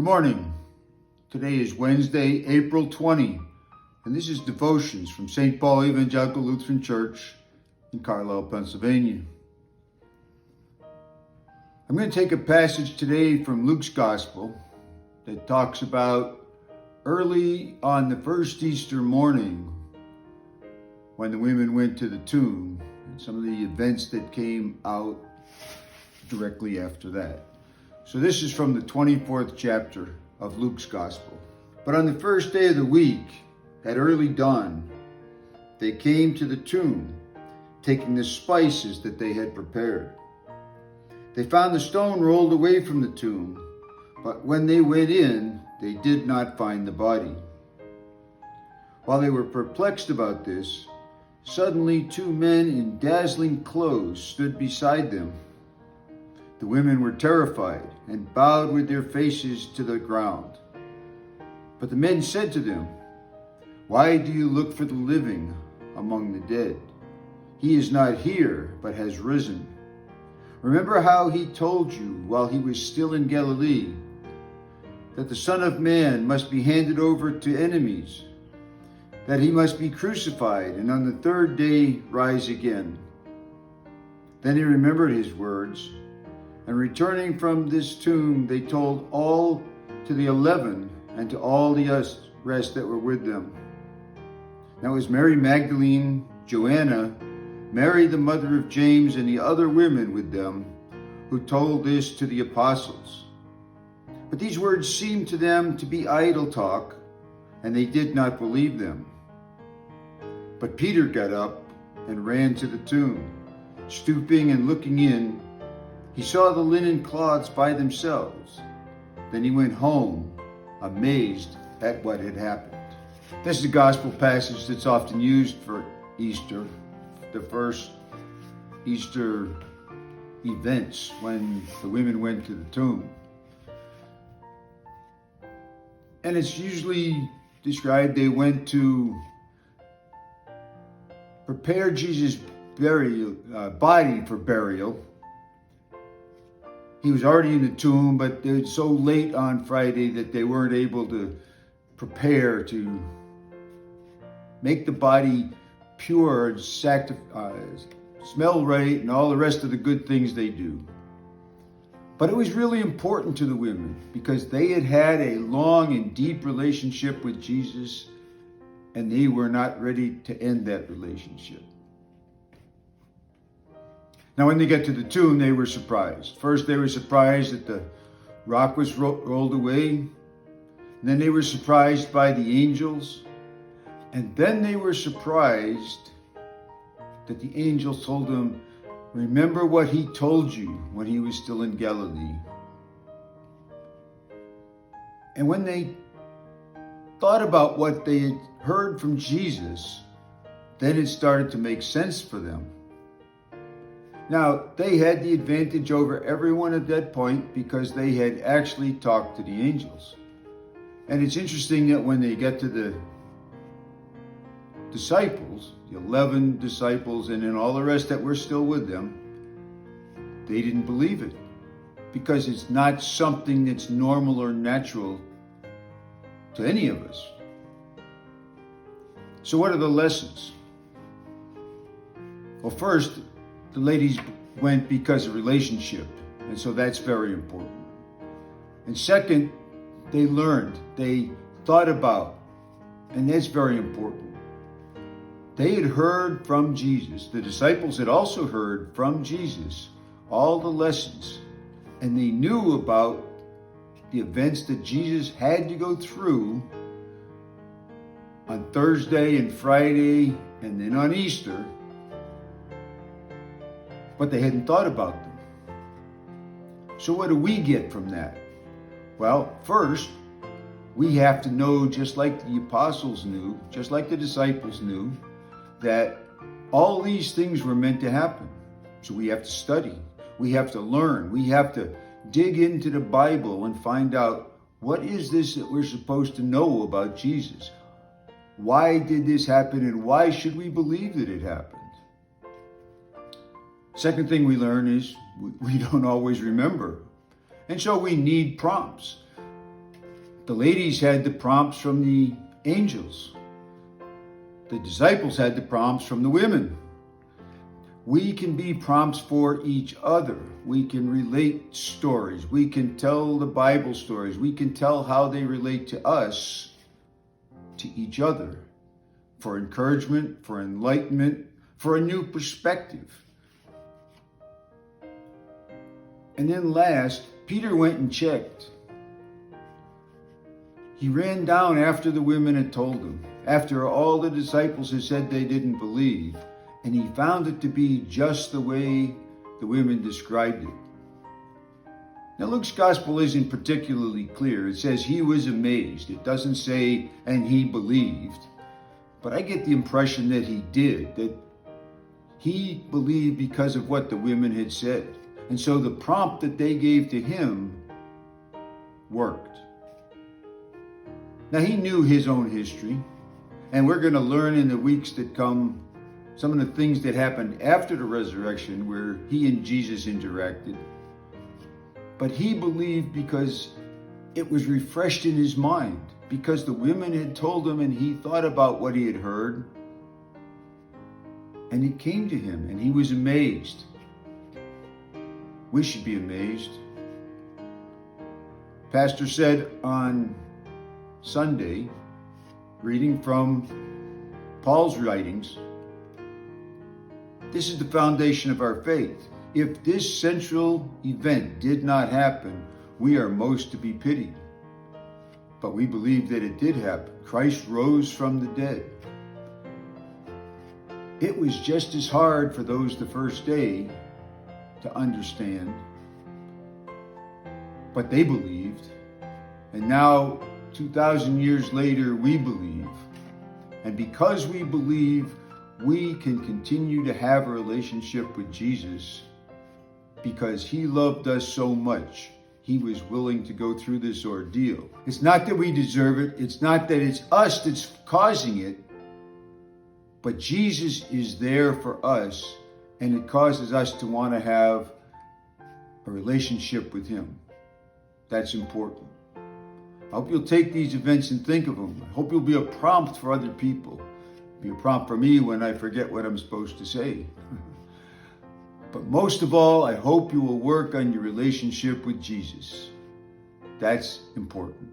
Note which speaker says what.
Speaker 1: Good morning. Today is Wednesday, April 20, and this is Devotions from St. Paul Evangelical Lutheran Church in Carlisle, Pennsylvania. I'm going to take a passage today from Luke's Gospel that talks about early on the first Easter morning when the women went to the tomb and some of the events that came out directly after that. So this is from the 24th chapter of Luke's Gospel. But on the first day of the week, at early dawn, they came to the tomb, taking the spices that they had prepared. They found the stone rolled away from the tomb, but when they went in, they did not find the body. While they were perplexed about this, suddenly two men in dazzling clothes stood beside them. The women were terrified and bowed with their faces to the ground. But the men said to them, "Why do you look for the living among the dead? He is not here, but has risen. Remember how he told you while he was still in Galilee, that the Son of Man must be handed over to enemies, that he must be crucified and on the third day rise again." Then he remembered his words, and returning from this tomb, they told all to the 11 and to all the rest that were with them. Now it was Mary Magdalene, Joanna, Mary the mother of James, and the other women with them who told this to the apostles. But these words seemed to them to be idle talk, and they did not believe them. But Peter got up and ran to the tomb. Stooping and looking in, he saw the linen cloths by themselves. Then he went home, amazed at what had happened. This is a gospel passage that's often used for Easter, the first Easter events when the women went to the tomb. And it's usually described they went to prepare Jesus' body for burial. He was already in the tomb, but it was so late on Friday that they weren't able to prepare to make the body pure, smell right, and all the rest of the good things they do. But it was really important to the women because they had had a long and deep relationship with Jesus, and they were not ready to end that relationship. Now, when they get to the tomb, they were surprised. First, they were surprised that the rock was rolled away. And then they were surprised by the angels. And then they were surprised that the angels told them, "Remember what he told you when he was still in Galilee." And when they thought about what they had heard from Jesus, then it started to make sense for them. Now, they had the advantage over everyone at that point because they had actually talked to the angels. And it's interesting that when they get to the disciples, the 11 disciples, and then all the rest that were still with them, they didn't believe it because it's not something that's normal or natural to any of us. So what are the lessons? Well, first, the ladies went because of relationship, and so that's very important. And second, they learned, they thought about, and that's very important. They had heard from Jesus. The disciples had also heard from Jesus all the lessons, and they knew about the events that Jesus had to go through on Thursday and Friday, and then on Easter, but they hadn't thought about them. So what do we get from that? Well, first, we have to know, just like the apostles knew, just like the disciples knew, that all these things were meant to happen. So we have to study, we have to learn, we have to dig into the Bible and find out, what is this that we're supposed to know about Jesus? Why did this happen, and why should we believe that it happened? Second thing we learn is we don't always remember. And so we need prompts. The ladies had the prompts from the angels. The disciples had the prompts from the women. We can be prompts for each other. We can relate stories. We can tell the Bible stories. We can tell how they relate to us, to each other, for encouragement, for enlightenment, for a new perspective. And then last, Peter went and checked. He ran down after the women had told him, after all the disciples had said they didn't believe, and he found it to be just the way the women described it. Now, Luke's gospel isn't particularly clear. It says he was amazed. It doesn't say, and he believed. But I get the impression that he did, that he believed because of what the women had said. And so the prompt that they gave to him worked. Now, he knew his own history, and we're going to learn in the weeks that come some of the things that happened after the resurrection where he and Jesus interacted. But he believed because it was refreshed in his mind, because the women had told him and he thought about what he had heard. And it came to him and he was amazed. We should be amazed. Pastor said on Sunday, reading from Paul's writings, this is the foundation of our faith. If this central event did not happen, we are most to be pitied. But we believe that it did happen. Christ rose from the dead. It was just as hard for those the first day to understand, but they believed. And now, 2,000 years later, we believe. And because we believe, we can continue to have a relationship with Jesus because he loved us so much. He was willing to go through this ordeal. It's not that we deserve it. It's not that it's us that's causing it. But Jesus is there for us, and it causes us to want to have a relationship with him. That's important. I hope you'll take these events and think of them. I hope you'll be a prompt for other people. Be a prompt for me when I forget what I'm supposed to say. But most of all, I hope you will work on your relationship with Jesus. That's important.